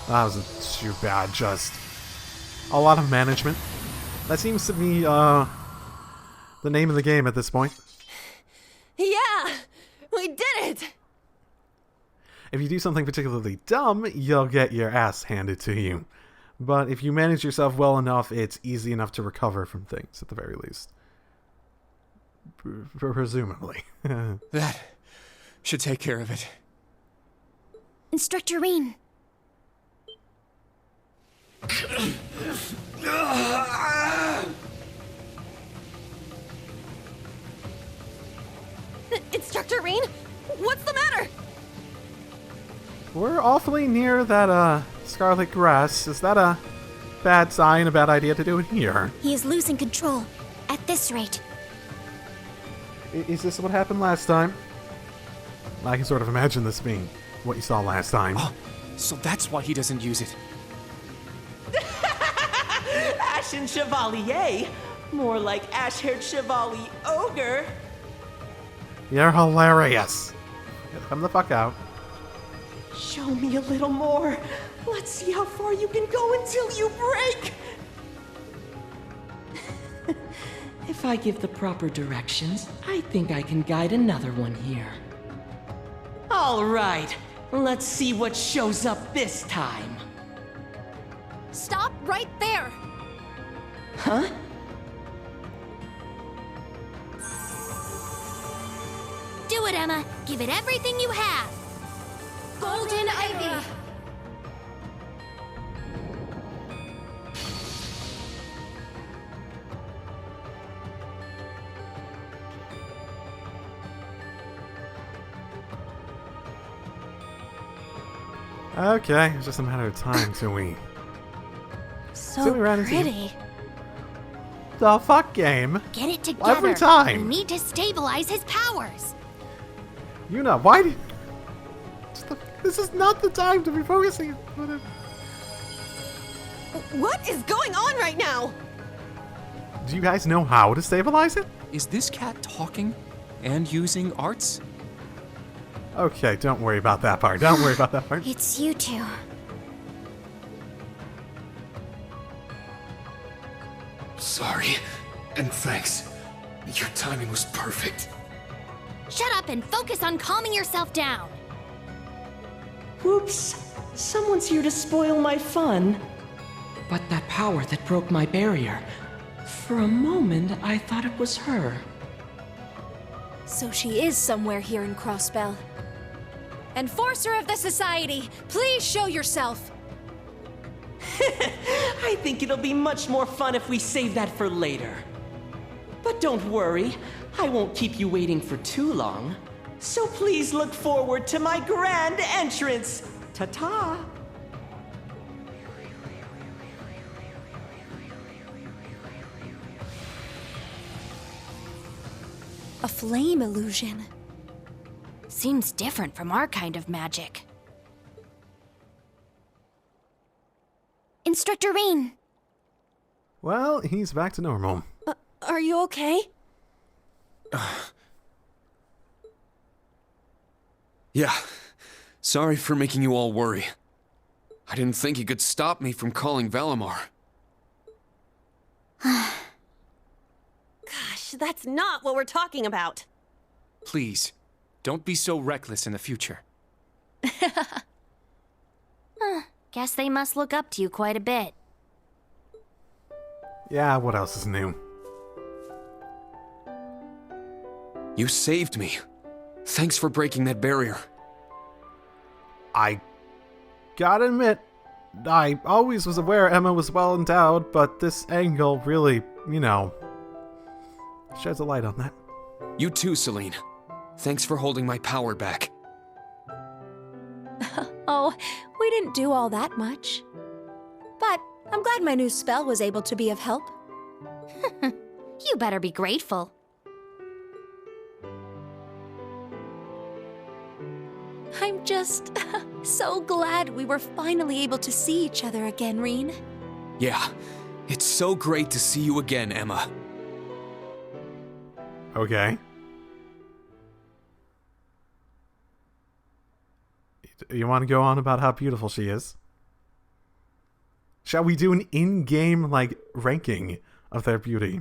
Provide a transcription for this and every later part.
That wasn't too bad, just a lot of management. That seems to be, the name of the game at this point. Yeah! We did it! If you do something particularly dumb, you'll get your ass handed to you. But if you manage yourself well enough, it's easy enough to recover from things, at the very least. Presumably. That should take care of it. Instructor Rean. Instructor Rean? What's the matter? We're awfully near that, scarlet grass. Is that a bad sign, a bad idea to do it here? He is losing control. At this rate. Is this what happened last time? I can sort of imagine this being what you saw last time. Oh, so that's why he doesn't use it. Ashen Chevalier? More like ash-haired Chevalier Ogre. You're hilarious. Come the fuck out. Show me a little more. Let's see how far you can go until you break. If I give the proper directions, I think I can guide another one here. All right, let's see what shows up this time. Stop right there! Huh? Do it, Emma. Give it everything you have. Golden Ivy! Okay, it's just a matter of time till we... So pretty. The fuck game? Get it together. Every time. We need to stabilize his powers. You know, why do you... This is not the time to be focusing on it. What is going on right now? Do you guys know how to stabilize it? Is this cat talking and using arts? Okay, don't worry about that part. Don't worry about that part. It's you two. Sorry, and thanks. Your timing was perfect. Shut up and focus on calming yourself down. Whoops. Someone's here to spoil my fun. But that power that broke my barrier, for a moment I thought it was her. So she is somewhere here in Crossbell. Enforcer of the Society, please show yourself! I think it'll be much more fun if we save that for later. But don't worry, I won't keep you waiting for too long. So please look forward to my grand entrance. Ta-ta! A flame illusion. Seems different from our kind of magic. Instructor Rean. Well, he's back to normal. Are you okay? Yeah. Sorry for making you all worry. I didn't think you could stop me from calling Valimar. Gosh, that's not what we're talking about. Please, don't be so reckless in the future. Guess they must look up to you quite a bit. Yeah, what else is new? You saved me. Thanks for breaking that barrier. I gotta admit, I always was aware Emma was well endowed, but this angle really, you know, sheds a light on that. You too, Celine. Thanks for holding my power back. Oh, we didn't do all that much. But I'm glad my new spell was able to be of help. You better be grateful. I'm just so glad we were finally able to see each other again, Rean. Yeah, it's so great to see you again, Emma. Okay. You want to go on about how beautiful she is? Shall we do an in-game, like, ranking of their beauty?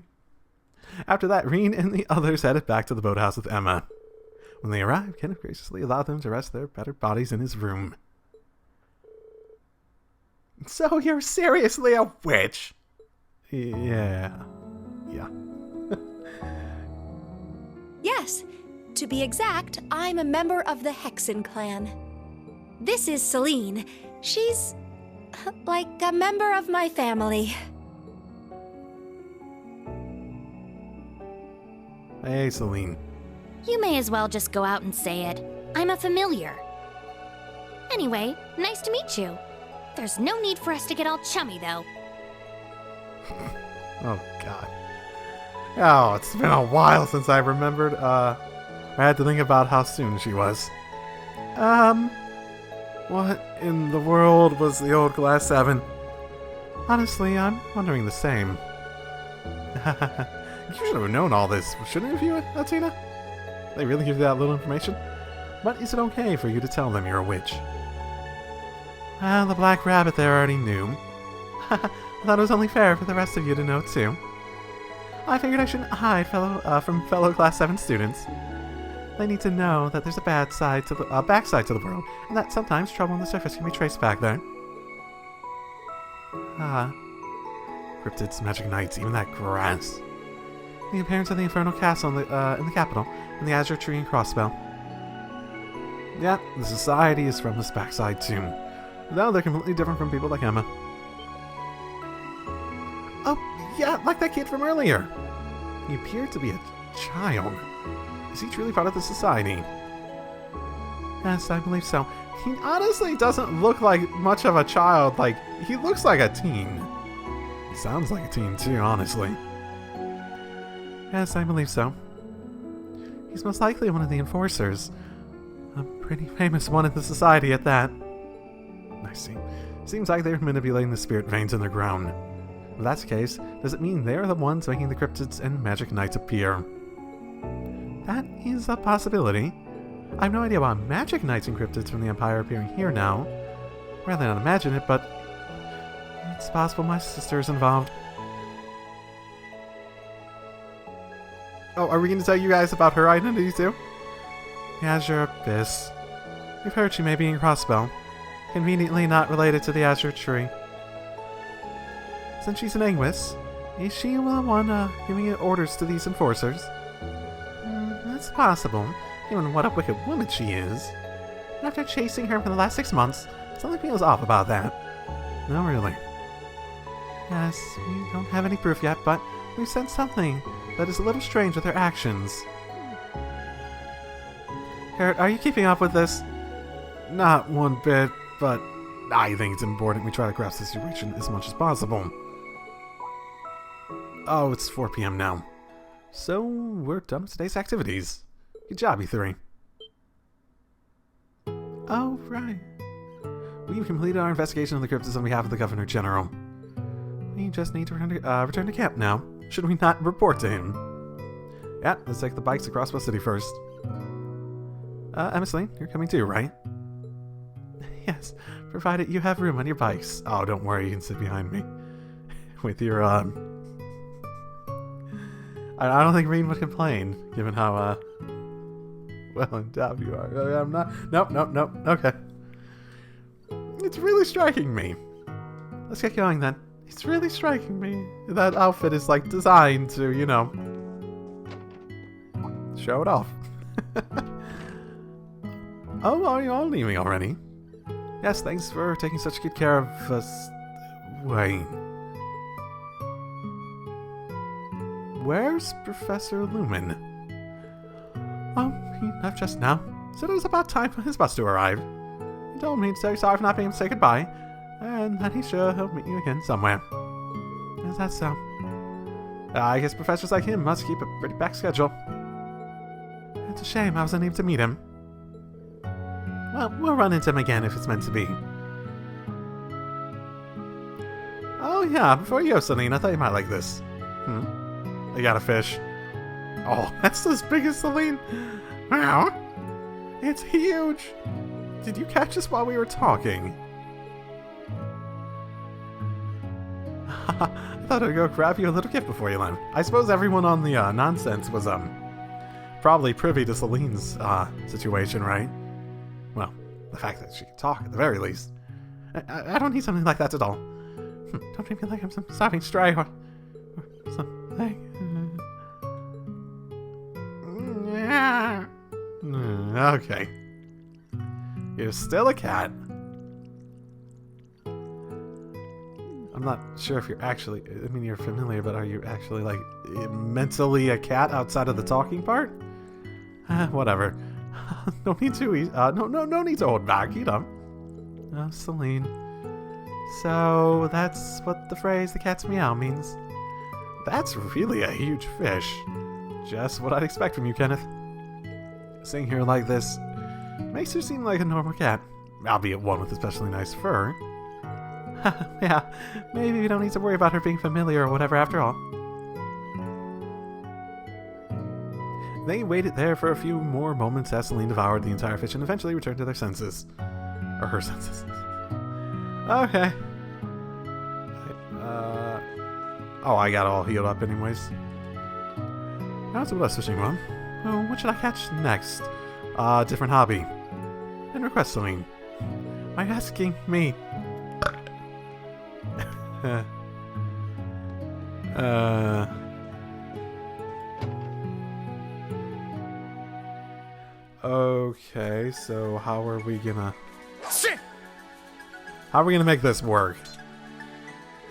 After that, Rean and the others headed back to the boathouse with Emma. When they arrived, Kenneth graciously allowed them to rest their battered bodies in his room. So you're seriously a witch? Yeah. Yes. To be exact, I'm a member of the Hexen clan. This is Celine. She's like a member of my family. Hey, Celine. You may as well just go out and say it. I'm a familiar. Anyway, nice to meet you. There's no need for us to get all chummy, though. Oh, God. Oh, it's been a while since I remembered, I had to think about how soon she was. What in the world was the old Glass 7? Honestly, I'm wondering the same. You should have known all this, shouldn't you, Tina? They really give you that little information? But is it okay for you to tell them you're a witch? The Black Rabbit there already knew. I thought it was only fair for the rest of you to know, too. I figured I shouldn't hide from fellow Class 7 students. They need to know that there's a backside to the world, and that sometimes trouble on the surface can be traced back there. Cryptids, magic knights, even that grass. The appearance of the Infernal Castle in the capital, and the Azure Tree and Crossbell. Yeah, the society is from this backside too. Though they're completely different from people like Emma. Oh, yeah, like that kid from earlier. He appeared to be a child. Is he truly part of the society? Yes, I believe so. He honestly doesn't look like much of a child. Like, he looks like a teen. He sounds like a teen too, honestly. Yes, I believe so. He's most likely one of the enforcers. A pretty famous one in the society at that. I see. Seems like they're manipulating the spirit veins in the ground. If that's the case, does it mean they're the ones making the cryptids and magic knights appear? That is a possibility. I have no idea why magic knights and cryptids from the Empire are appearing here now. Rather not imagine it, but it's possible my sister is involved. Oh, are we going to tell you guys about her identity too? The Azure Abyss. We've heard she may be in Crossbell. Conveniently not related to the Azure Tree. Since she's an Anguis, is she the one giving orders to these enforcers? That's possible, given what a wicked woman she is. After chasing her for the last 6 months, something feels off about that. No, really. Yes, we don't have any proof yet, but we've sensed something that is a little strange with her actions. Garrett, are you keeping up with this? Not one bit, but I think it's important we try to grasp the situation as much as possible. Oh, it's 4 p.m. now. So, we're done with today's activities. Good job, you three. Oh, right. We've completed our investigation of the cryptids on behalf of the Governor General. We just need to return to camp now. Should we not report to him? Yeah, let's take the bikes across Crossbell City first. Emma Celine, you're coming too, right? Yes, provided you have room on your bikes. Oh, don't worry, you can sit behind me. With your, I don't think Rean would complain, given how, well endowed you are. I'm not. Nope. Okay. It's really striking me. Let's get going then. It's really striking me. That outfit is, like, designed to, you know, show it off. Oh, are you all leaving already? Yes, thanks for taking such good care of us. Wait. Where's Professor Lumen? Oh, he left just now. Said it was about time for his bus to arrive. He told me to say sorry for not being able to say goodbye, and that he's sure he'll meet you again somewhere. Is that so? I guess professors like him must keep a pretty packed schedule. It's a shame I wasn't able to meet him. Well, we'll run into him again if it's meant to be. Oh yeah, before you go, Celine, I thought you might like this. I got a fish. Oh, that's as big as Celine. Wow. It's huge. Did you catch this while we were talking? I thought I'd go grab you a little gift before you left. I suppose everyone on the nonsense was probably privy to Celine's situation, right? Well, the fact that she can talk at the very least. I don't need something like that at all. Don't treat me like I'm some starving stray or something. Okay. You're still a cat. I'm not sure if you're actually, I mean, you're familiar, but are you actually, like, mentally a cat outside of the talking part? Whatever. No need to eat, no need to hold back, you know. Oh, Celine. So, that's what the phrase, the cat's meow, means. That's really a huge fish. Just what I'd expect from you, Kenneth. Sitting here like this makes her seem like a normal cat, albeit one with especially nice fur. Yeah, maybe we don't need to worry about her being familiar or whatever after all. They waited there for a few more moments as Celine devoured the entire fish and eventually returned to their senses. Or her senses. Okay. Oh, I got all healed up anyways. That's what I was fishing on. Oh, what should I catch next? Different hobby. And request Celine. Why are you asking me? Okay, so how are we gonna... Shit! How are we gonna make this work?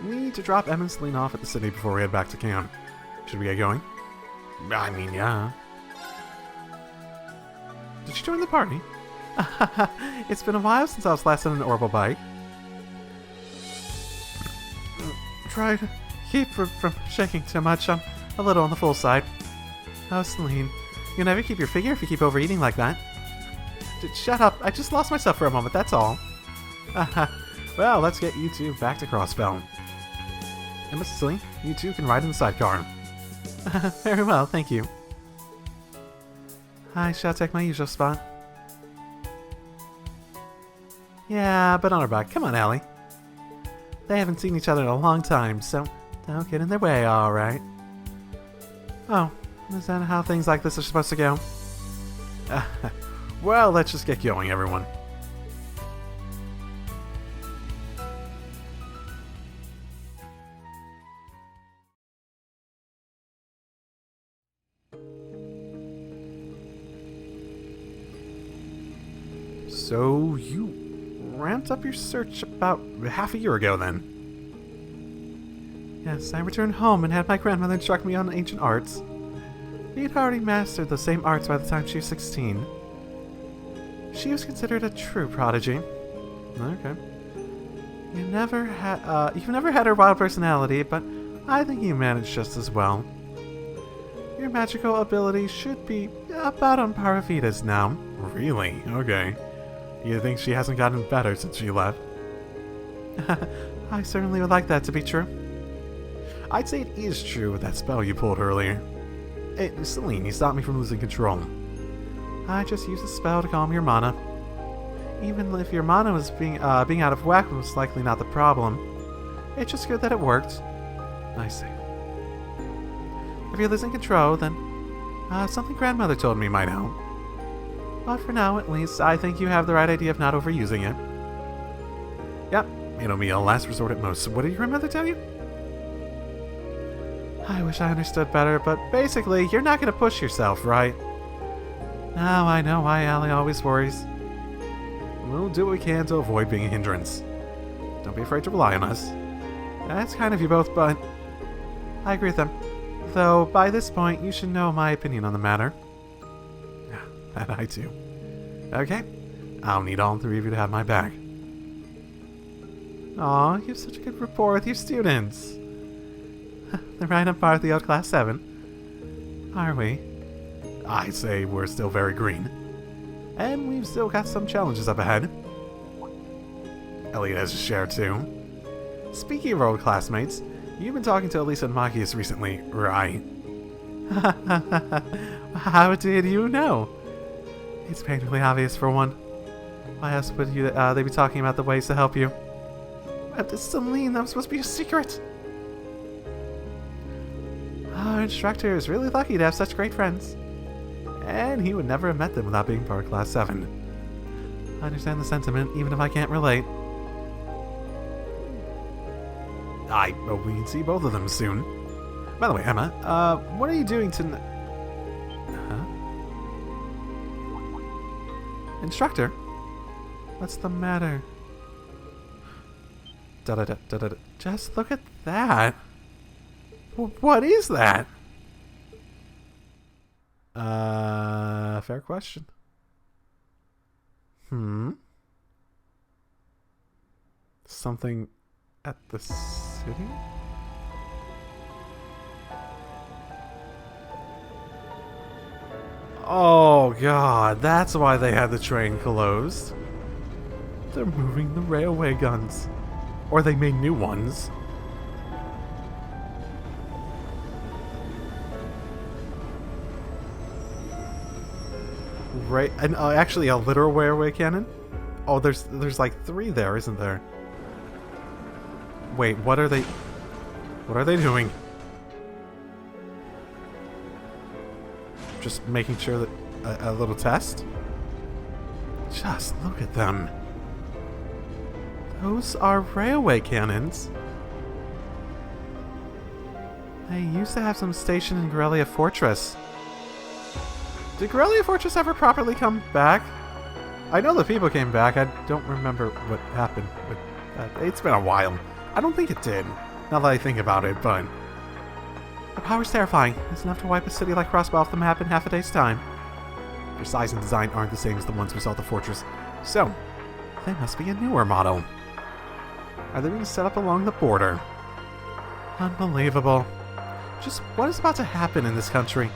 We need to drop Em and Celine off at the city before we head back to camp. Should we get going? I mean, yeah. Did you join the party? It's been a while since I was last on an orbital bike. Try to keep from shaking too much. I'm a little on the full side. Oh, Celine, you'll never keep your figure if you keep overeating like that. Shut up, I just lost myself for a moment, that's all. Well, let's get you two back to Crossbell. And Mrs. Celine, you two can ride in the sidecar. Very well, thank you. I shall take my usual spot. Yeah, but on our back. Come on, Allie. They haven't seen each other in a long time, so don't get in their way, alright? Oh, is that how things like this are supposed to go? Well, let's just get going, everyone. So, you ramped up your search about half a year ago, then? Yes, I returned home and had my grandmother instruct me on ancient arts. We had already mastered the same arts by the time she was 16. She was considered a true prodigy. Okay. You've never had her wild personality, but I think you managed just as well. Your magical ability should be about on par with Vita's now. Really? Okay. You think she hasn't gotten better since she left? I certainly would like that to be true. I'd say it is true with that spell you pulled earlier. Hey, Celine, you stopped me from losing control. I just used a spell to calm your mana. Even if your mana was being out of whack was likely not the problem. It's just good that it worked. I see. If you're losing control, then something grandmother told me might help. But for now, at least, I think you have the right idea of not overusing it. Yep, it'll be a last resort at most. What did your grandmother tell you? I wish I understood better, but basically, you're not going to push yourself, right? Now I know why Allie always worries. We'll do what we can to avoid being a hindrance. Don't be afraid to rely on us. That's kind of you both, but I agree with them. Though, by this point, you should know my opinion on the matter. That I too. Okay, I'll need all three of you to have my back. Aw, you have such a good rapport with your students. They're right on par with the old Class 7. Are we? I say we're still very green. And we've still got some challenges up ahead. Elliot has a share too. Speaking of old classmates, you've been talking to Elise and Machias recently, right? How did you know? It's painfully obvious for one. Why else would they be talking about the ways to help you? Celine, that was supposed to be a secret. Our instructor is really lucky to have such great friends. And he would never have met them without being part of Class 7. I understand the sentiment, even if I can't relate. I hope we can see both of them soon. By the way, Emma, what are you doing tonight? Huh? Instructor? What's the matter? Da-da-da-da-da. Just look at that. What is that? Fair question. Something at the city? Oh god, that's why they had the train closed. They're moving the railway guns. Or they made new ones. Right, and actually a literal railway cannon? Oh, there's like 3 there, isn't there? Wait, what are they doing? Just making sure that a little test? Just look at them. Those are railway cannons. They used to have some station in Corellia Fortress. Did Corellia Fortress ever properly come back? I know the people came back. I don't remember what happened, but it's been a while. I don't think it did, now that I think about it, but... The power's terrifying. It's enough to wipe a city like Crossbell off the map in half a day's time. Their size and design aren't the same as the ones we saw at the fortress, so they must be a newer model. Are they being set up along the border? Unbelievable. Just what is about to happen in this country?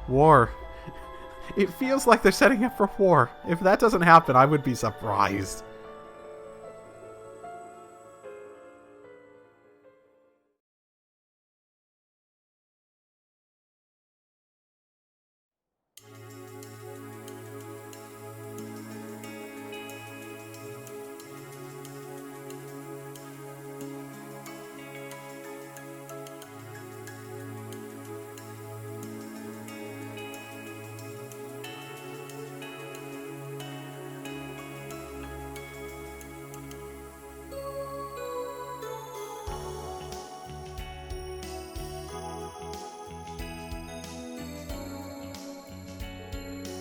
War. It feels like they're setting up for war. If that doesn't happen, I would be surprised.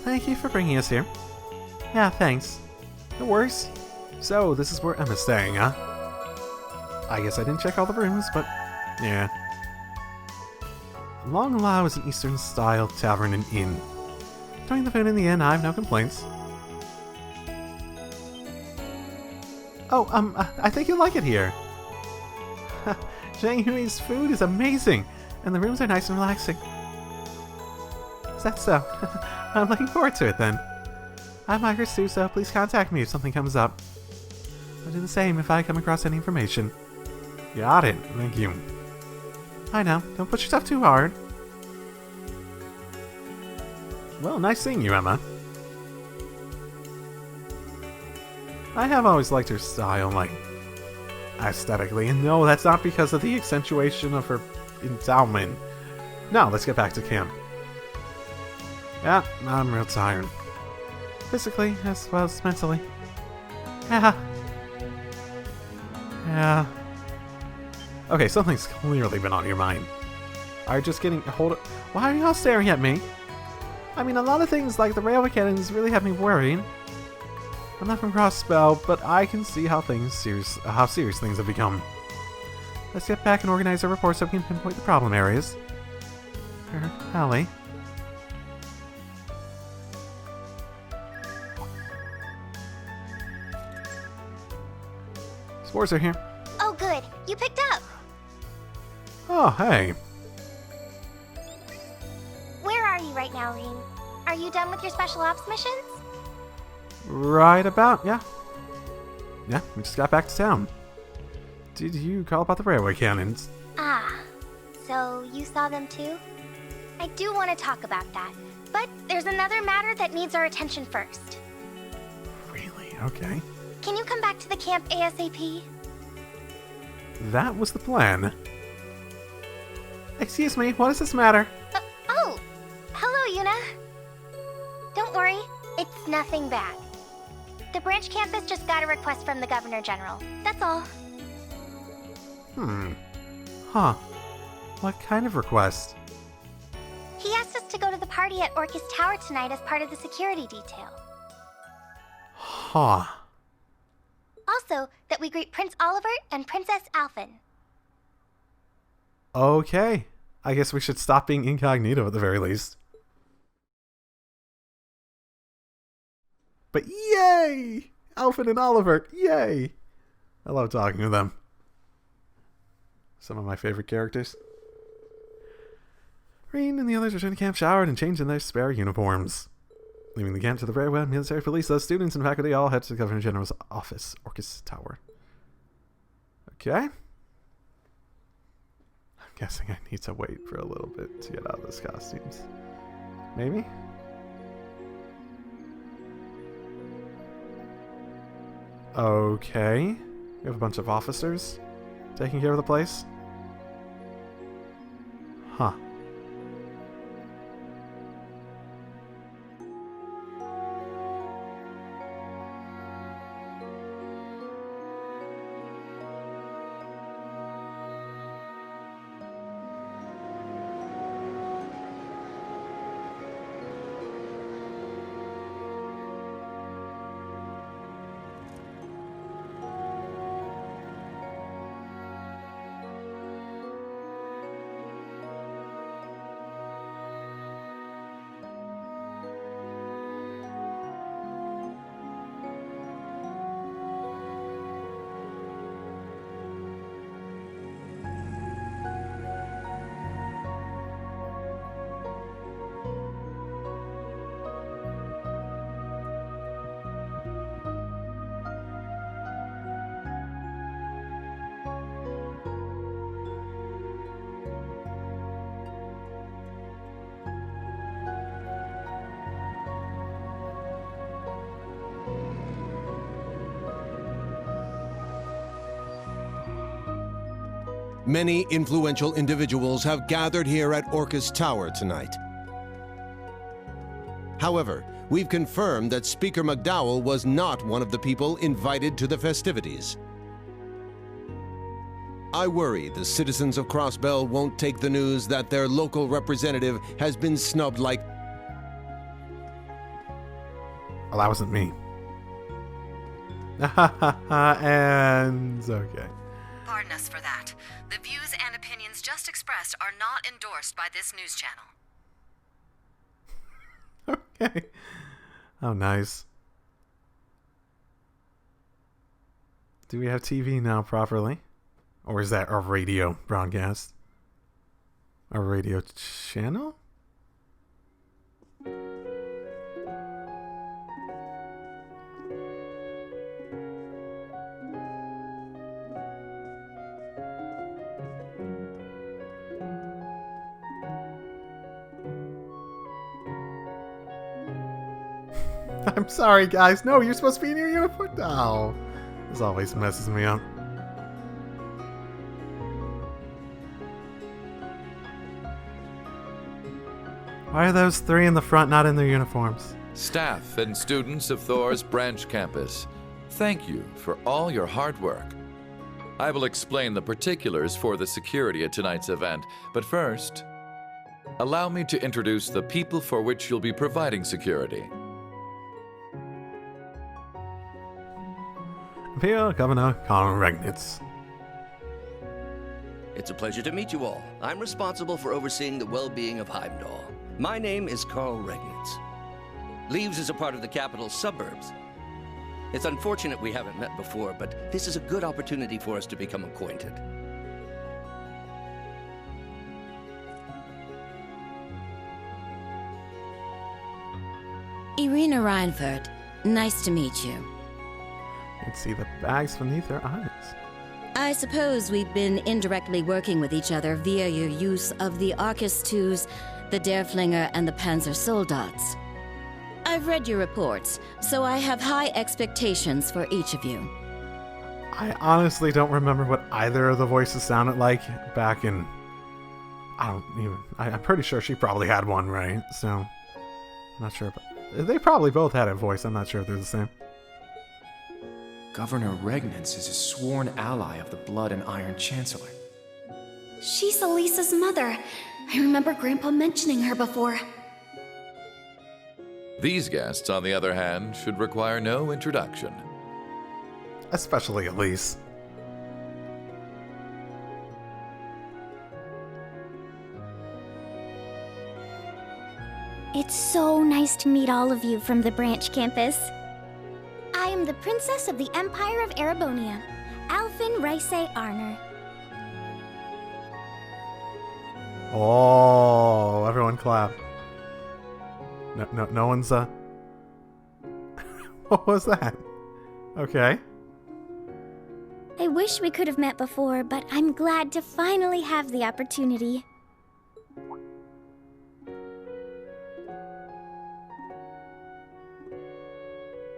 Thank you for bringing us here. Yeah, thanks. No worries. So, this is where Emma's staying, huh? I guess I didn't check all the rooms, but yeah. Long Lao is an Eastern-style tavern and inn. Enjoying the food in the inn, I have no complaints. Oh, I think you'll like it here. Zhang Hui's food is amazing, and the rooms are nice and relaxing. Is that so? I'm looking forward to it then. I'm Margaret Sue, so please contact me if something comes up. I'll do the same if I come across any information. Got it, thank you. I know, don't push yourself too hard. Well, nice seeing you, Emma. I have always liked her style, like, aesthetically, and no, that's not because of the accentuation of her endowment. Now, let's get back to camp. Yeah, I'm real tired. Physically, as well as mentally. Yeah. Okay, something's clearly been on your mind. Are you just getting... Hold it. Why are you all staring at me? I mean, a lot of things like the railway cannons really have me worried. I'm not from Crossbell, but I can see how serious things have become. Let's get back and organize our report so we can pinpoint the problem areas. Allie. Spores are here. Oh, good. You picked up. Oh, hey. Where are you right now, Rean? Are you done with your special ops missions? Right about, yeah. Yeah, we just got back to town. Did you call about the railway cannons? Ah. So, you saw them too? I do want to talk about that, but there's another matter that needs our attention first. Really? Okay. Can you come back to the camp ASAP? That was the plan. Excuse me, what does this matter? Oh! Hello, Yuna. Don't worry, it's nothing bad. The branch campus just got a request from the Governor General. That's all. Huh. What kind of request? He asked us to go to the party at Orcas Tower tonight as part of the security detail. Huh. Also, that we greet Prince Olivier and Princess Alphen. Okay. I guess we should stop being incognito at the very least. But yay! Alphen and Oliver, yay! I love talking to them. Some of my favorite characters. Rean and the others return to camp showered and changed in their spare uniforms. Leaving the camp to the very well military police, those students and faculty all head to the Governor General's office, Orcas Tower. Okay. I'm guessing I need to wait for a little bit to get out of those costumes. Maybe? Okay. We have a bunch of officers taking care of the place. Huh. Many influential individuals have gathered here at Orcas Tower tonight. However, we've confirmed that Speaker McDowell was not one of the people invited to the festivities. I worry the citizens of Crossbell won't take the news that their local representative has been snubbed like... Well, that wasn't me. And... okay. Pardon us for that. The views and opinions just expressed are not endorsed by this news channel. Okay. Oh, nice. Do we have TV now properly? Or is that our radio broadcast? Our radio channel? I'm sorry, guys. No, you're supposed to be in your uniform. No. This always messes me up. Why are those three in the front not in their uniforms? Staff and students of Thor's branch campus, thank you for all your hard work. I will explain the particulars for the security at tonight's event, but first, allow me to introduce the people for which you'll be providing security. Imperial Governor Karl Regnitz. It's a pleasure to meet you all. I'm responsible for overseeing the well-being of Heimdall. My name is Karl Regnitz. Leaves is a part of the capital's suburbs. It's unfortunate we haven't met before, but this is a good opportunity for us to become acquainted. Irina Reinfurt, nice to meet you. You can see the bags beneath her eyes. I suppose we've been indirectly working with each other via your use of the Orcas 2s, the Derflinger, and the Panzer Soldats. I've read your reports, so I have high expectations for each of you. I honestly don't remember what either of the voices sounded like back in... I'm pretty sure she probably had one, right? So, I'm not sure. But they probably both had a voice. I'm not sure if they're the same. Governor Regnitz is a sworn ally of the Blood and Iron Chancellor. She's Elisa's mother. I remember Grandpa mentioning her before. These guests, on the other hand, should require no introduction. Especially Elise. It's so nice to meet all of you from the branch campus. I am the Princess of the Empire of Erebonia, Alfin Rice Arner. Oh, everyone clap. No one's, What was that? Okay. I wish we could have met before, but I'm glad to finally have the opportunity.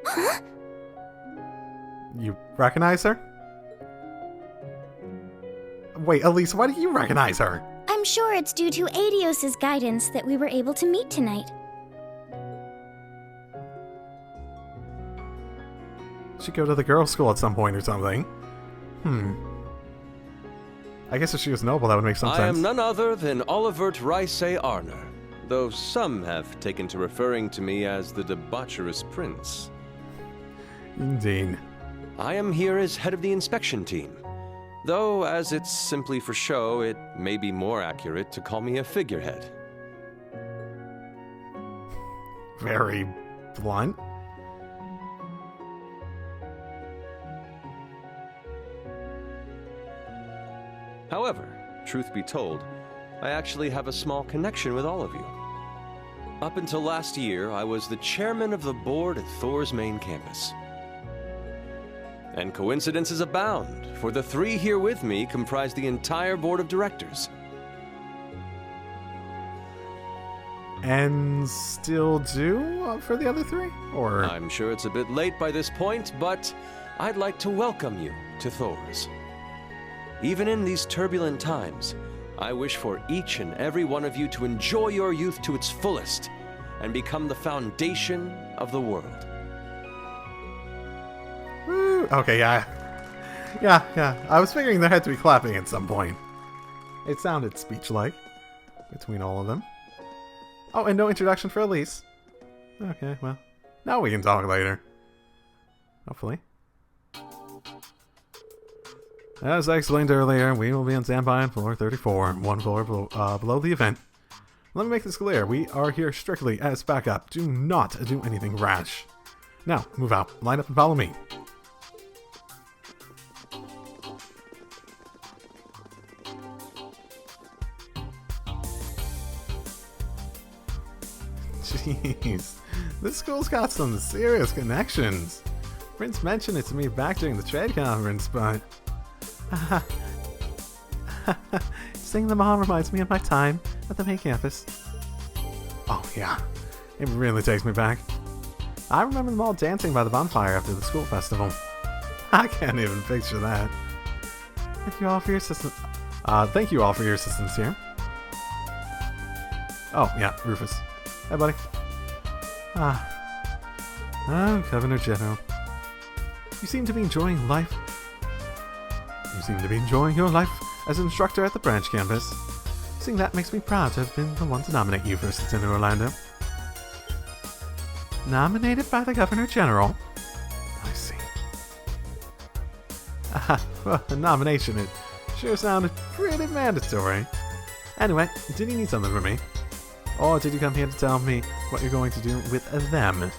Huh? You recognize her? Wait, Elise, why do you recognize her? I'm sure it's due to Adios's guidance that we were able to meet tonight. She'd go to the girls' school at some point or something. I guess if she was noble, that would make some sense. I am none other than Olivert Rice Arner, though some have taken to referring to me as the debaucherous prince. Indeed. I am here as head of the inspection team, though as it's simply for show, it may be more accurate to call me a figurehead. Very blunt. However, truth be told, I actually have a small connection with all of you. Up until last year, I was the chairman of the board at Thor's main campus. And coincidences abound, for the three here with me comprise the entire board of directors. And still do for the other three? Or I'm sure it's a bit late by this point, but I'd like to welcome you to Thor's. Even in these turbulent times, I wish for each and every one of you to enjoy your youth to its fullest and become the foundation of the world. Woo. Okay, yeah. I was figuring there had to be clapping at some point. It sounded speech-like between all of them. Oh, and no introduction for Elise. Okay, well, now we can talk later. Hopefully. As I explained earlier, we will be on standby on floor 34, one floor below the event. Let me make this clear. We are here strictly as backup. Do not do anything rash. Now, move out. Line up and follow me. Jeez. This school's got some serious connections. Prince mentioned it to me back during the trade conference, but... Seeing them all reminds me of my time at the main campus. Oh yeah, it really takes me back. I remember them all dancing by the bonfire after the school festival. I can't even picture that. Thank you all for your assistance. Thank you all for your assistance here. Oh yeah, Rufus. Hey buddy. Governor General. You seem to be enjoying life. You seem to be enjoying your life as an instructor at the branch campus. Seeing that makes me proud to have been the one to nominate you for assistant in Orlando. Nominated by the Governor General? I see. Well, the nomination, it sure sounded pretty mandatory. Anyway, did you need something from me? Or did you come here to tell me what you're going to do with them?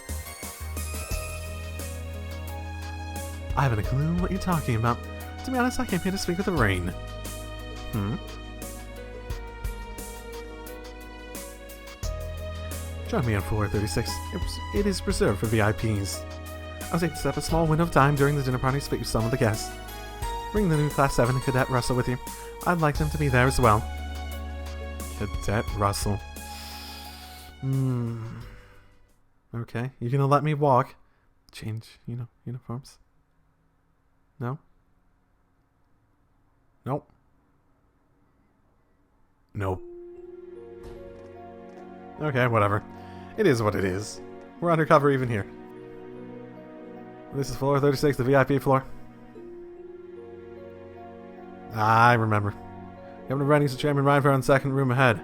I haven't a clue what you're talking about. To be honest, I came here to speak with Rean. Join me on floor 36. It is reserved for VIPs. I was able to set up a small window of time during the dinner party to speak with some of the guests. Bring the new Class 7 Cadet Russell with you. I'd like them to be there as well. Cadet Russell. Okay, you gonna let me walk? Change, uniforms? No? Nope. Nope. Okay, whatever. It is what it is. We're undercover even here. This is floor 36, the VIP floor. I remember. Governor Redding's and Chairman Reinfer on the second room ahead.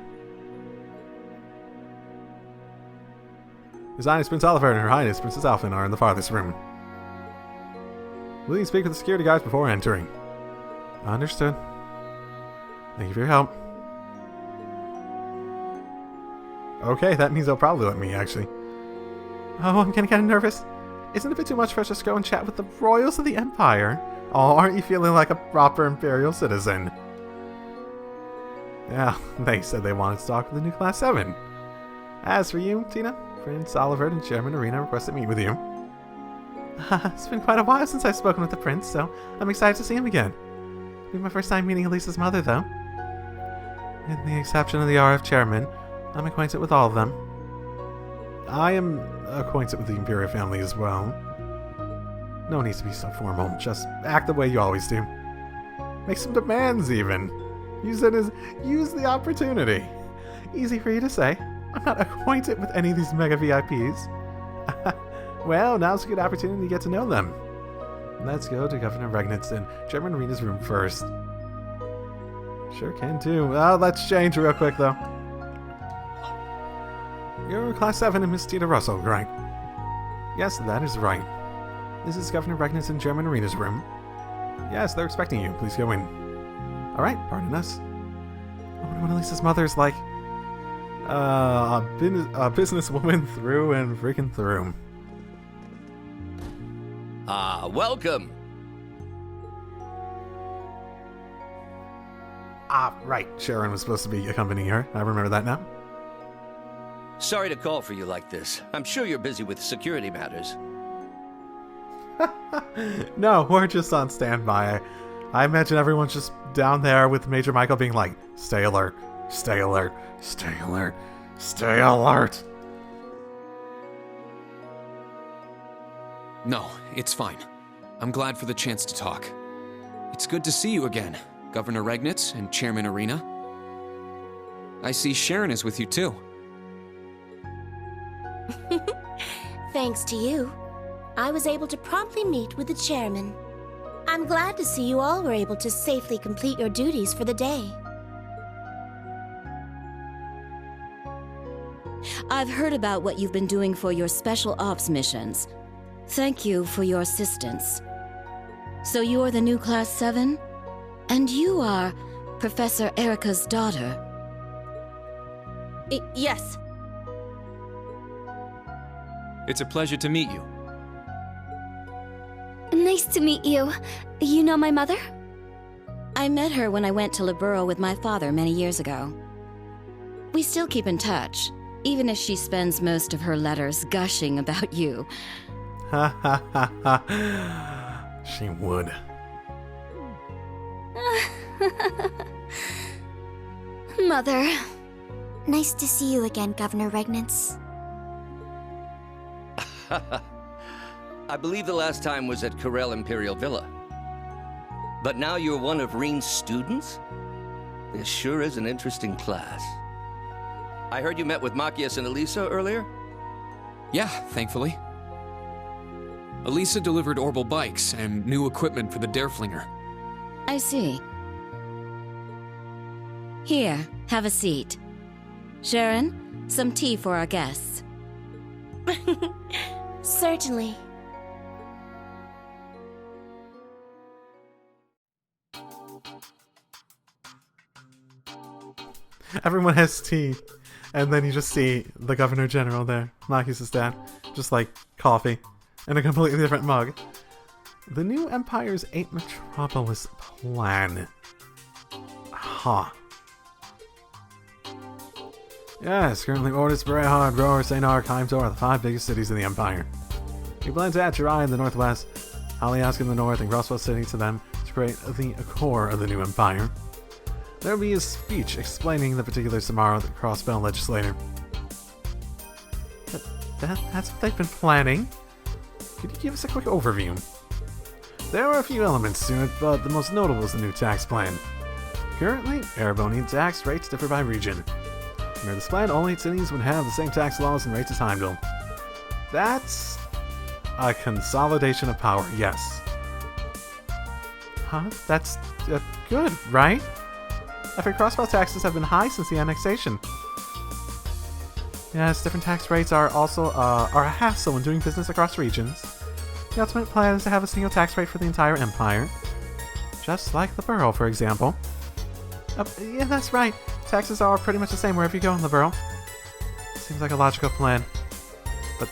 His Highness Prince Olivier and Her Highness Princess Alphin are in the farthest room. Will you speak with the security guards before entering? Understood. Thank you for your help. Okay, that means they'll probably let me, actually. Oh, I'm getting kind of nervous. Isn't it a bit too much for us to just go and chat with the royals of the Empire? Oh, aren't you feeling like a proper Imperial citizen? Yeah, they said they wanted to talk with the new Class 7. As for you, Tina, Prince Olivier and Chairman Rean requested to meet with you. It's been quite a while since I've spoken with the Prince, so I'm excited to see him again. It'll be my first time meeting Elise's mother, though. With the exception of the RF Chairman, I'm acquainted with all of them. I am acquainted with the Imperial family as well. No need to be so formal, just act the way you always do. Make some demands, even. Use the opportunity. Easy for you to say. I'm not acquainted with any of these mega VIPs. Well, now's a good opportunity to get to know them. Let's go to Governor Regnitz and Chairman Rena's room first. Sure can do. Let's change real quick, though. You're Class 7 and Miss Tita Russell, right? Yes, that is right. This is Governor Regnitz and Chairman Rena's room. Yes, they're expecting you. Please go in. Alright, pardon us. I wonder what Elise's mother's like. A businesswoman through and freaking through. Welcome. Right. Sharon was supposed to be accompanying her. I remember that now. Sorry to call for you like this. I'm sure you're busy with security matters. No, we're just on standby. I imagine everyone's just down there with Major Michael being like, stay alert, stay alert, stay alert, stay alert. No, it's fine. I'm glad for the chance to talk. It's good to see you again, Governor Regnitz and Chairman Arena. I see Sharon is with you too. Thanks to you, I was able to promptly meet with the chairman. I'm glad to see you all were able to safely complete your duties for the day. I've heard about what you've been doing for your special ops missions. Thank you for your assistance. So you're the new Class 7? And you are Professor Erica's daughter? Yes. It's a pleasure to meet you. Nice to meet you. You know my mother? I met her when I went to Libero with my father many years ago. We still keep in touch, even if she spends most of her letters gushing about you. Ha ha ha ha. She would. Mother. Nice to see you again, Governor Regnitz. I believe the last time was at Corel Imperial Villa. But now you're one of Rean's students? This sure is an interesting class. I heard you met with Machias and Elisa earlier? Yeah, thankfully. Elisa delivered orbital bikes and new equipment for the Dareflinger. I see. Here, have a seat. Sharon, some tea for our guests. Certainly. Everyone has tea. And then you just see the Governor General there, Machias' dad, just like coffee in a completely different mug. The new Empire's 8 Metropolis plan. Huh. Yes, currently Ordis, Brehard, Roar, St. Arc, Heimdall are the 5 biggest cities in the Empire. We plan to add Jirai in the northwest, Alyask in the north, and Crossbell City to them to separate the core of the new empire. There will be a speech explaining the particulars tomorrow at the Crossbell legislator. That's what they've been planning. Could you give us a quick overview? There are a few elements to it, but the most notable is the new tax plan. Currently, Erebonian tax rates differ by region. Under this plan, only cities would have the same tax laws and rates as Heimdall. That's a consolidation of power, yes. Huh? That's good, right? After Crossbell taxes have been high since the annexation. Yes, different tax rates are also a hassle when doing business across regions. The ultimate plan is to have a single tax rate for the entire empire. Just like the borough, for example. Yeah, that's right. Taxes are pretty much the same wherever you go in the borough. Seems like a logical plan. But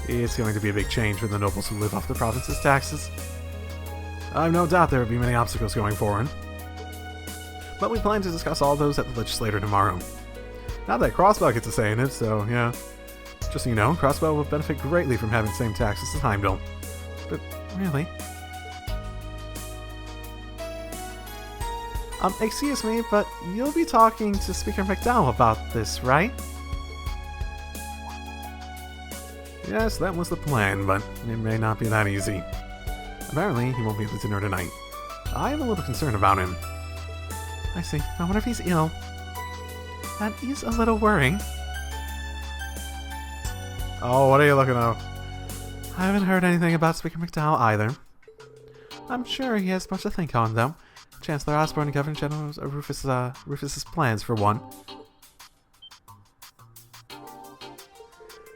it's going to be a big change for the nobles who live off the province's taxes. I've no doubt there will be many obstacles going forward. But we plan to discuss all those at the legislature tomorrow. Not that Crossbell gets a say in it, so yeah. Just so you know, Crossbell will benefit greatly from having the same taxes as Heimdall. But really? Excuse me, but you'll be talking to Speaker McDowell about this, right? Yes, that was the plan, but it may not be that easy. Apparently, he won't be at the dinner tonight. I am a little concerned about him. I see. I wonder if he's ill. That is a little worrying. Oh, what are you looking at? I haven't heard anything about Speaker McDowell either. I'm sure he has much to think on, though. Chancellor Osborne and Governor General Rufus's plans, for one.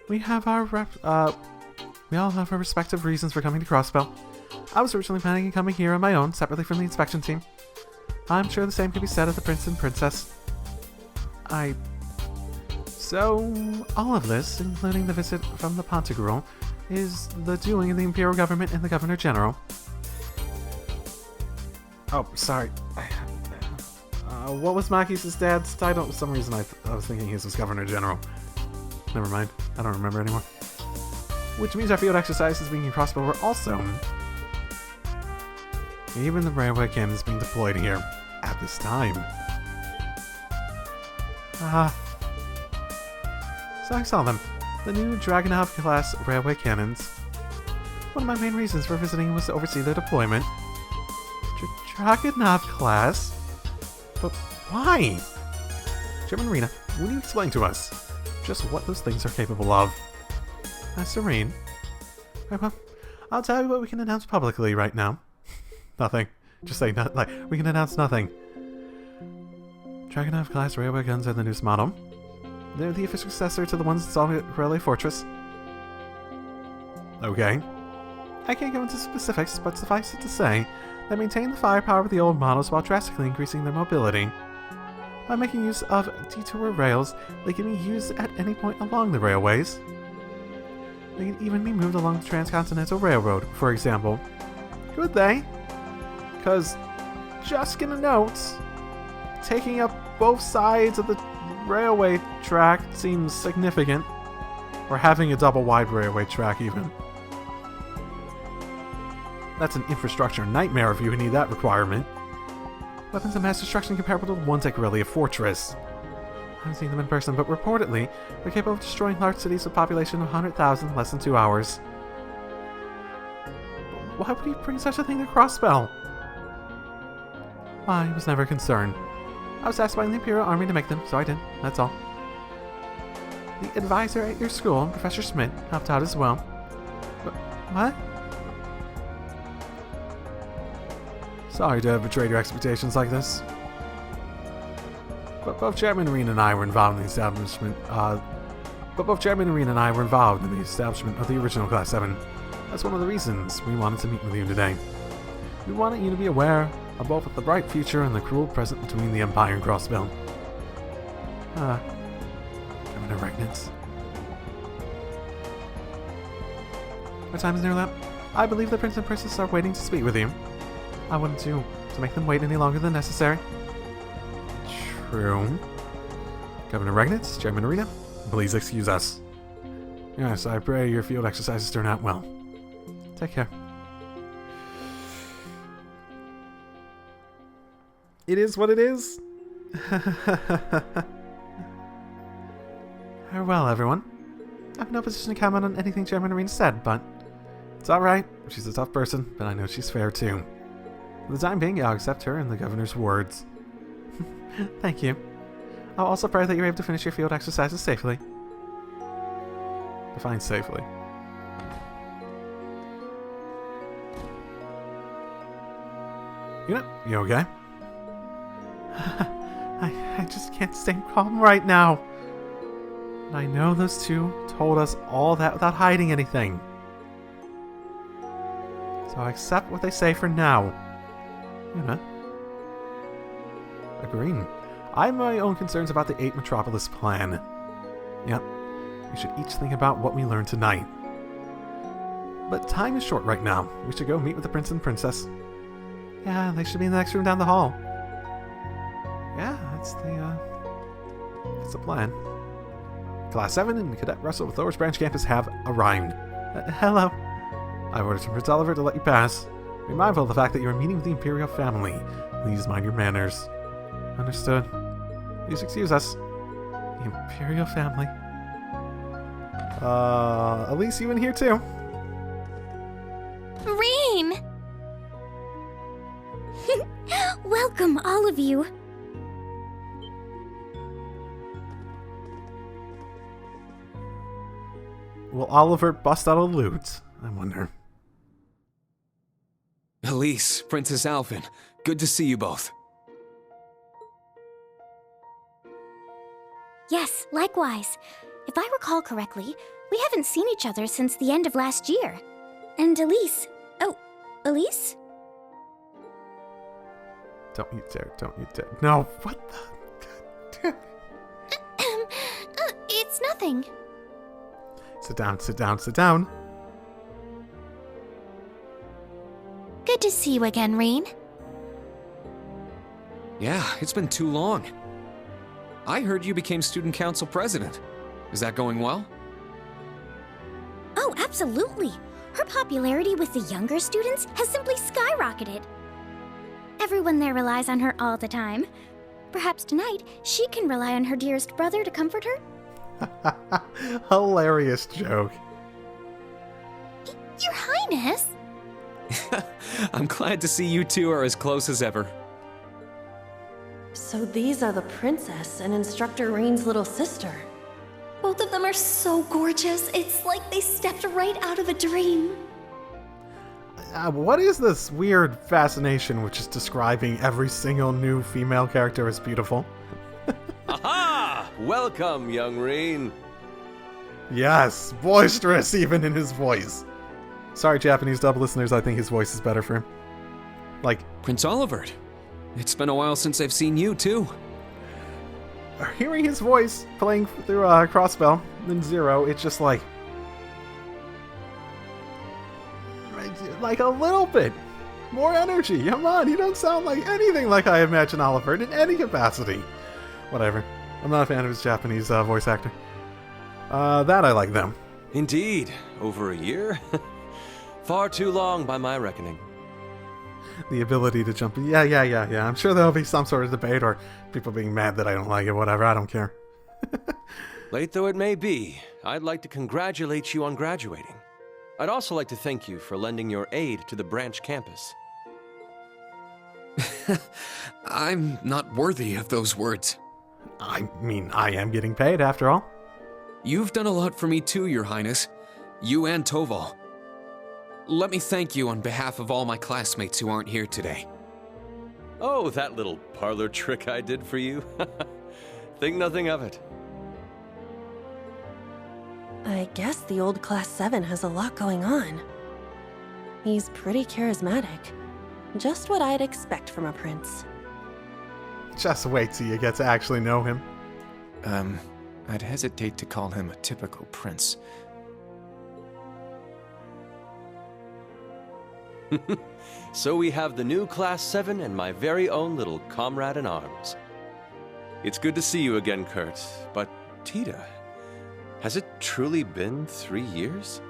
We all have our respective reasons for coming to Crossbell. I was originally planning on coming here on my own, separately from the inspection team. I'm sure the same could be said of the Prince and Princess. So, all of this, including the visit from the Pontegruel, is the doing of the Imperial Government and the Governor General. Oh, sorry. What was Maki's dad's title? For some reason I was thinking his was Governor General. Never mind. I don't remember anymore. Which means our field exercises being in Crossbell were also... Even the railway cannon is being deployed here at this time. So I saw them. The new Dragunov-class railway cannons. One of my main reasons for visiting was to oversee their deployment. Dragunov-class? But why? Chairman Rean, will you explain to us just what those things are capable of? Master Rean. Right, well, I'll tell you what we can announce publicly right now. Nothing. Just say we can announce nothing. Dragunov-class railway guns are the newest model. They're the official successor to the ones installed at Relay Fortress. Okay. I can't go into specifics, but suffice it to say, they maintain the firepower of the old models while drastically increasing their mobility. By making use of detour rails, they can be used at any point along the railways. They can even be moved along the Transcontinental Railroad, for example. Could they? Because, just gonna note, taking up both sides of the railway track seems significant. Or having a double-wide railway track, even. That's an infrastructure nightmare if you need that requirement. Weapons of mass destruction comparable to the ones at Guerrilla Fortress. I haven't seen them in person, but reportedly, they're capable of destroying large cities with a population of 100,000 in less than 2 hours. Why would he bring such a thing to Crossbell? I was never concerned. I was asked by the Imperial Army to make them, so I did. That's all. The advisor at your school, Professor Schmidt, helped out as well. But what? Sorry to have betrayed your expectations like this. But both Chairman Rean and I were involved in the establishment. of the original Class 7. That's one of the reasons we wanted to meet with you today. We wanted you to be aware of both the bright future and the cruel present between the Empire and Crossbell. Governor Regnitz. Our time is nearly up. I believe the Prince and Princess are waiting to speak with you. I wouldn't to make them wait any longer than necessary. True. Governor Regnitz, Chairman Arena, please excuse us. Yes, I pray your field exercises turn out well. Take care. It is what it is. Farewell, everyone. I'm in no position to comment on anything Chairman Rean said, but it's alright. She's a tough person, but I know she's fair too. For the time being, I'll accept her and the governor's words. Thank you. I'll also pray that you're able to finish your field exercises safely. Define safely. You okay? I just can't stay calm right now. And I know those two told us all that without hiding anything. So I accept what they say for now. Agreeing. I have my own concerns about the 8 Metropolis plan. Yep. We should each think about what we learned tonight. But time is short right now. We should go meet with the prince and princess. Yeah, they should be in the next room down the hall. Yeah, that's the plan. Class 7 and Cadet Russell with Thor's Branch Campus have arrived. Hello. I've ordered from Prince Olivier to let you pass. Be mindful of the fact that you are meeting with the imperial family. Please mind your manners. Understood. Please excuse us. The imperial family. Elise, you in here too? Rean! Welcome, all of you. Will Oliver bust out a lute? I wonder. Elise, Princess Alvin, good to see you both. Yes, likewise. If I recall correctly, we haven't seen each other since the end of last year. And Elise... Oh, Elise? Don't you dare, don't you dare. No, what the... It's nothing. Sit down, sit down, sit down. Good to see you again, Rean. Yeah, it's been too long. I heard you became student council president. Is that going well? Oh, absolutely. Her popularity with the younger students has simply skyrocketed. Everyone there relies on her all the time. Perhaps tonight, she can rely on her dearest brother to comfort her? Hilarious joke. Your Highness! I'm glad to see you two are as close as ever. So these are the princess and Instructor Rean's little sister. Both of them are so gorgeous. It's like they stepped right out of a dream. What is this weird fascination with just describing every single new female character as beautiful? Aha! Welcome, young Rean. Yes, boisterous even in his voice. Sorry, Japanese dub listeners, I think his voice is better for him. Like... Prince Olivier. It's been a while since I've seen you, too. Hearing his voice playing through Crossbell in Zero, it's just like a little bit more energy. Come on, you don't sound like anything like I imagine Olivier in any capacity. Whatever. I'm not a fan of his Japanese voice actor. That I like them. Indeed. Over a year? Far too long by my reckoning. The ability to jump. Yeah. I'm sure there'll be some sort of debate or people being mad that I don't like it, whatever. I don't care. Late though it may be, I'd like to congratulate you on graduating. I'd also like to thank you for lending your aid to the branch campus. I'm not worthy of those words. I mean, I am getting paid after all. You've done a lot for me too, Your Highness. You and Toval. Let me thank you on behalf of all my classmates who aren't here today. Oh, that little parlor trick I did for you? Think nothing of it. I guess the old Class 7 has a lot going on. He's pretty charismatic. Just what I'd expect from a prince. Just wait till you get to actually know him. I'd hesitate to call him a typical prince. So we have the new Class 7 and my very own little comrade in arms. It's good to see you again, Kurt. But, Tita, has it truly been 3 years?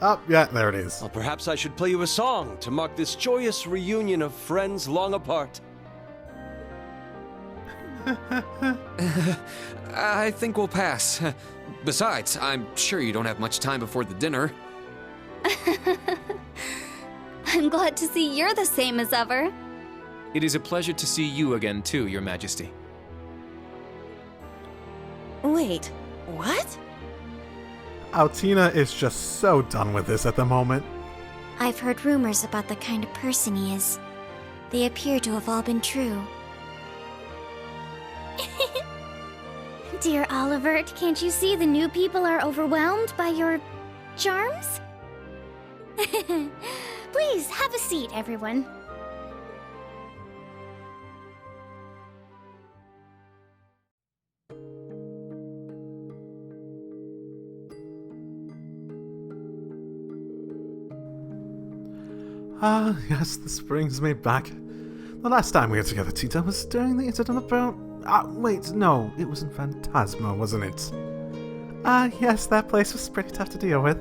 Oh, yeah, there it is. Well, perhaps I should play you a song to mark this joyous reunion of friends long apart. I think we'll pass. Besides, I'm sure you don't have much time before the dinner. I'm glad to see you're the same as ever. It is a pleasure to see you again, too, Your Majesty. Wait, what? Tina is just so done with this at the moment. I've heard rumors about the kind of person he is. They appear to have all been true. Dear Oliver, can't you see the new people are overwhelmed by your charms? Please, have a seat, everyone. Ah, yes, this brings me back. The last time we were together, Tita, was during the incident about... wait, no, it was in Phantasma, wasn't it? Yes, that place was pretty tough to deal with.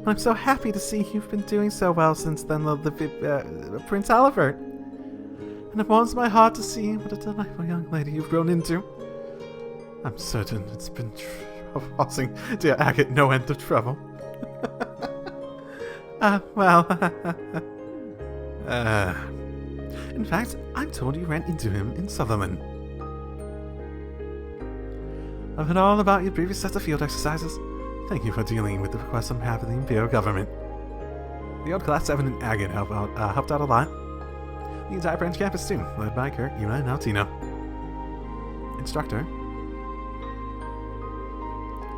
I'm so happy to see you've been doing so well since then, Prince Oliver. And it warms my heart to see what a delightful young lady you've grown into. I'm certain it's been causing dear Agate no end of trouble. In fact, I'm told you ran into him in Sutherland. I've heard all about your previous sets of field exercises. Thank you for dealing with the request on behalf of the Imperial government. The old Class 7 and Agate helped out a lot. The entire branch campus too, led by Kurt, Una, and Altina. Instructor.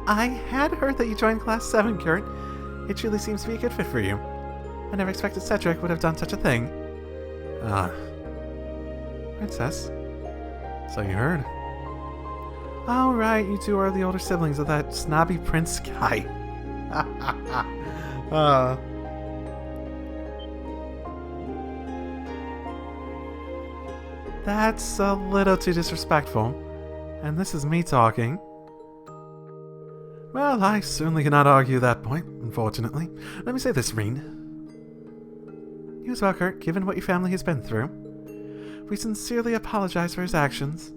I had heard that you joined Class 7, Kurt. It truly seems to be a good fit for you. I never expected Cedric would have done such a thing. Princess. So you heard. Oh, right, you two are the older siblings of that snobby prince guy. That's a little too disrespectful. And this is me talking. Well, I certainly cannot argue that point, unfortunately. Let me say this, Rean. You as well, Kurt, given what your family has been through. We sincerely apologize for his actions.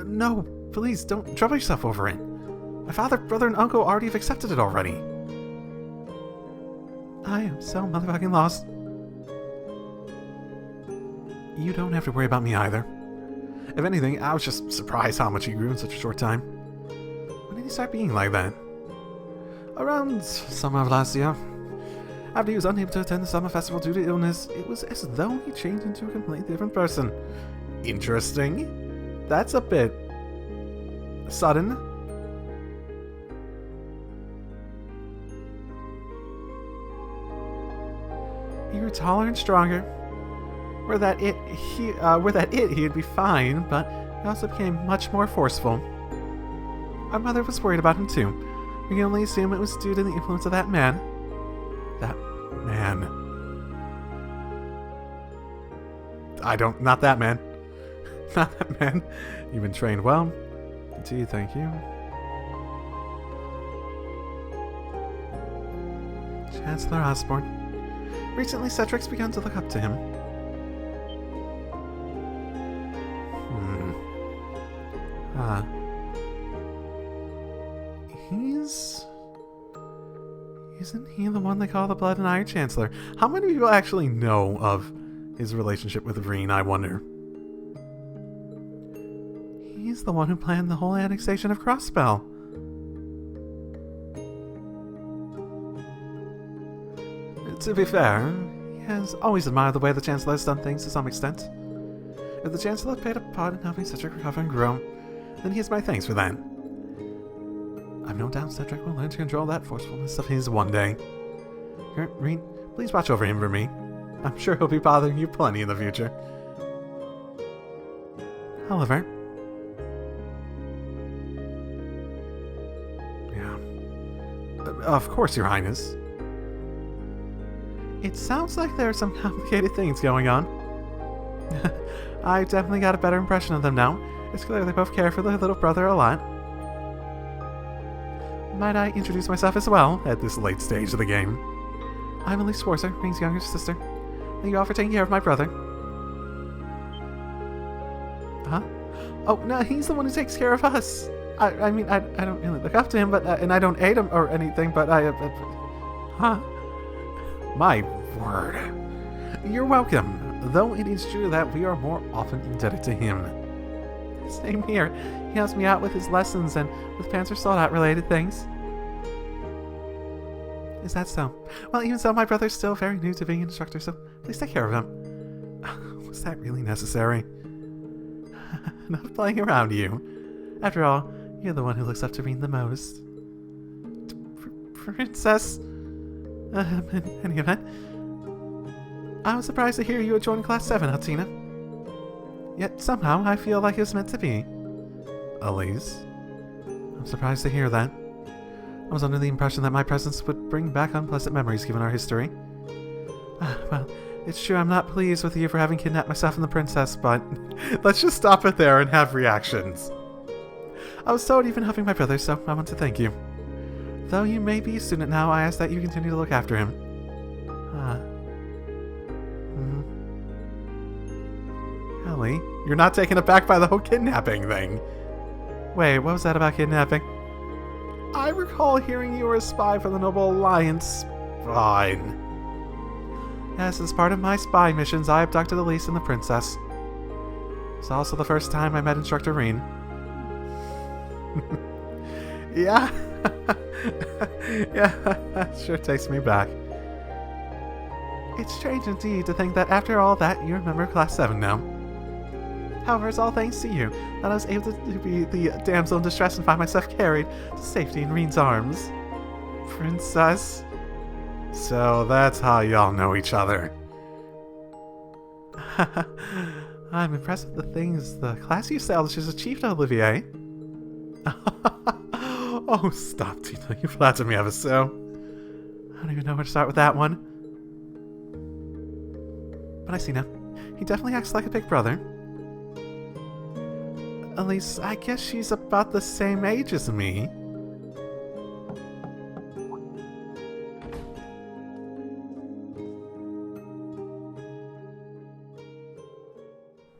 No, please, don't trouble yourself over it. My father, brother, and uncle already have accepted it already. I am so motherfucking lost. You don't have to worry about me either. If anything, I was just surprised how much he grew in such a short time. When did he start being like that? Around summer of last year. After he was unable to attend the summer festival due to illness, it was as though he changed into a completely different person. Interesting. That's a bit... sudden. He grew taller and stronger. Were that it, he'd be fine, but he also became much more forceful. Our mother was worried about him too. We can only assume it was due to the influence of that man. That man. Not that man. Not that man. You've been trained well. Continue, thank you. Chancellor Osborne. Recently, Cedric's begun to look up to him. Isn't he the one they call the Blood and Iron Chancellor? How many people actually know of his relationship with Rean, I wonder? He's the one who planned the whole annexation of Crossbell. To be fair, he has always admired the way the Chancellor has done things to some extent. If the Chancellor played a part in helping Cedric recover and grow, then he has my thanks for that. I've no doubt Cedric will learn to control that forcefulness of his one day. Rean, please watch over him for me. I'm sure he'll be bothering you plenty in the future. Oliver. Yeah. Of course, Your Highness. It sounds like there are some complicated things going on. I've definitely got a better impression of them now. It's clear they both care for their little brother a lot. Might I introduce myself as well at this late stage of the game? I'm Elise Schwarzer, Rean's younger sister. Thank you all for taking care of my brother. Huh? Oh, no, he's the one who takes care of us. I mean, I don't really look up to him, but and I don't aid him or anything, but huh? My word. You're welcome, though it is true that we are more often indebted to him. Same here. He helps me out with his lessons and with Panzer Soldat related things. Is that so? Well, even so, my brother's still very new to being an instructor, so please take care of him. Was that really necessary? Enough playing around, you. After all, you're the one who looks up to Rean the most. Princess. In any event, I was surprised to hear you had joined Class 7, Altina. Yet somehow I feel like it was meant to be. Elise? I'm surprised to hear that. I was under the impression that my presence would bring back unpleasant memories given our history. Well, it's true I'm not pleased with you for having kidnapped myself and the princess, but let's just stop it there and have reactions. I was told even helping my brother, so I want to thank you. Though you may be a student now, I ask that you continue to look after him. Ellie, you're not taken aback by the whole kidnapping thing. Wait, what was that about kidnapping? I recall hearing you were a spy for the Noble Alliance. Fine. Yes, as part of my spy missions, I abducted Elise and the princess. It's also the first time I met Instructor Rean. Yeah. Yeah, that sure takes me back. It's strange indeed to think that after all that, you're a member of Class 7 now. However, it's all thanks to you that I was able to be the damsel in distress and find myself carried to safety in Rean's arms. Princess? So that's how y'all know each other. I'm impressed with the things the class you established has achieved, Olivier. Oh, stop, Tita. You flatter me ever so. I don't even know where to start with that one. But I see now. He definitely acts like a big brother. At least, I guess she's about the same age as me.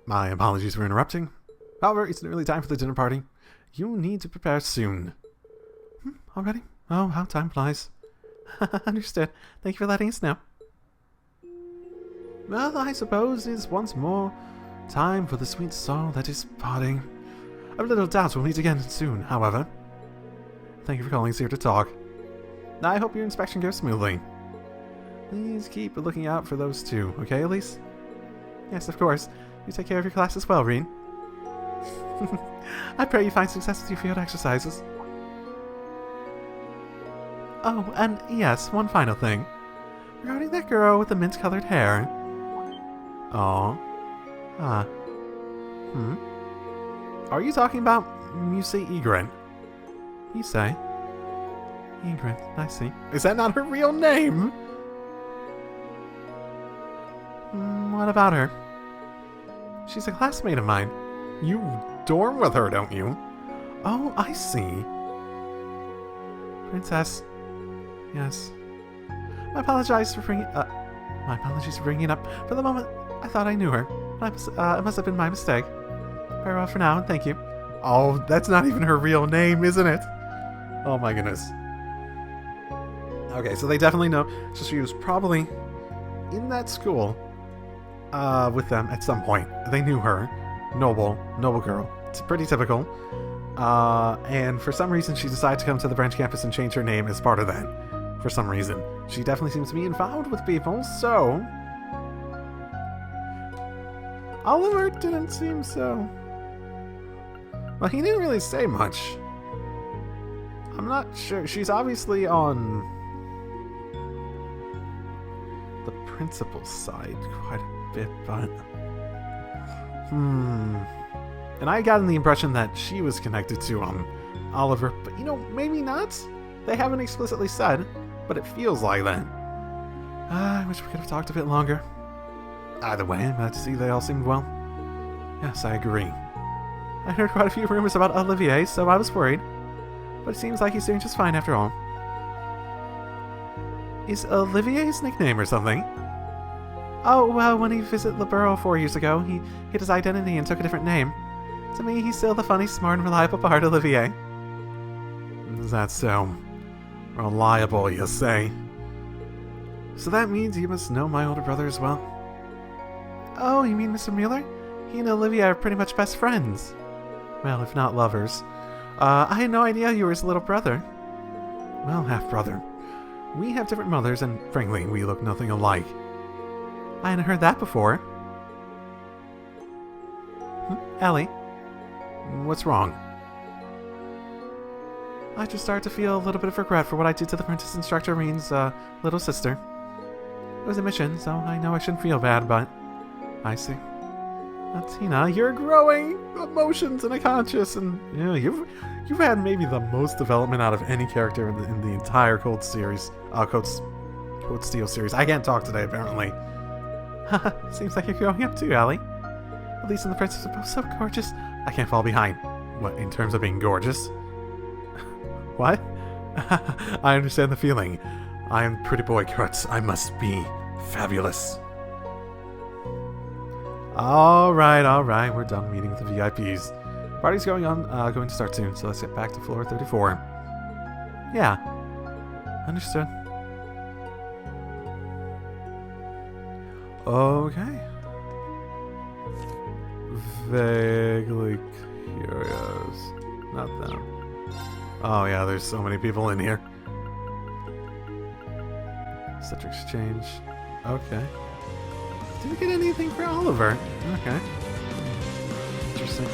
My apologies for interrupting. However, it's nearly time for the dinner party. You need to prepare soon. Already? Oh, how time flies. Understood. Thank you for letting us know. Well, I suppose it's once more time for the sweet sorrow that is parting. I have little doubt we'll meet again soon, however. Thank you for calling us here to talk. I hope your inspection goes smoothly. Please keep looking out for those two, okay, Elise? Yes, of course. You take care of your class as well, Rean. I pray you find success with your field exercises. Oh, and yes, one final thing. Regarding that girl with the mint-colored hair. Aw. Are you talking about Muse Egrin? You say? Egrin, I see. Is that not her real name? What about her? She's a classmate of mine. You dorm with her, don't you? Oh, I see. Princess. Yes. My apologies for bringing it up. For the moment, I thought I knew her. It must have been my mistake. Farewell for now, and thank you. Oh, that's not even her real name, isn't it? Oh my goodness. Okay, so they definitely know. So she was probably in that school with them at some point. They knew her. Noble girl. It's pretty typical. And for some reason, she decided to come to the branch campus and change her name as part of that. For some reason. She definitely seems to be involved with people, so... Oliver didn't seem so... Well, he didn't really say much. I'm not sure. She's obviously on... the principal's side quite a bit, but... And I got the impression that she was connected to, Oliver, but maybe not? They haven't explicitly said, but it feels like that. I wish we could have talked a bit longer. Either way, I'm glad to see they all seemed well. Yes, I agree. I heard quite a few rumors about Olivier, so I was worried. but it seems like he's doing just fine after all. Is Olivier his nickname or something? Oh, well, when he visited the borough 4 years ago, he hid his identity and took a different name. To me, he's still the funny, smart, and reliable part, Olivier. Is that so? Reliable, you say? So that means you must know my older brother as well? Oh, you mean Mr. Mueller? He and Olivier are pretty much best friends. Well, if not lovers. I had no idea you were his little brother. Well, half-brother. We have different mothers, and frankly, we look nothing alike. I hadn't heard that before. Ellie? What's wrong? I just started to feel a little bit of regret for what I did to the princess instructor Rean's little sister. It was a mission, so I know I shouldn't feel bad, but... I see. Tina, you're growing emotions and a conscious, and you know, you've had maybe the most development out of any character in the entire Cold series. Cold Steel series. I can't talk today, apparently. Seems like you're growing up too, Ellie. Elise and the princess are both so gorgeous. I can't fall behind. What, in terms of being gorgeous? What? I understand the feeling. I am pretty boy Kurtz. I must be fabulous. Alright. We're done meeting with the VIPs. Party's going to start soon, so let's get back to floor 34. Yeah. Understood. Okay. Vaguely curious. Not them. Oh yeah, there's so many people in here. Cedric exchange. Okay. Did we get anything for Oliver? Okay. Interesting.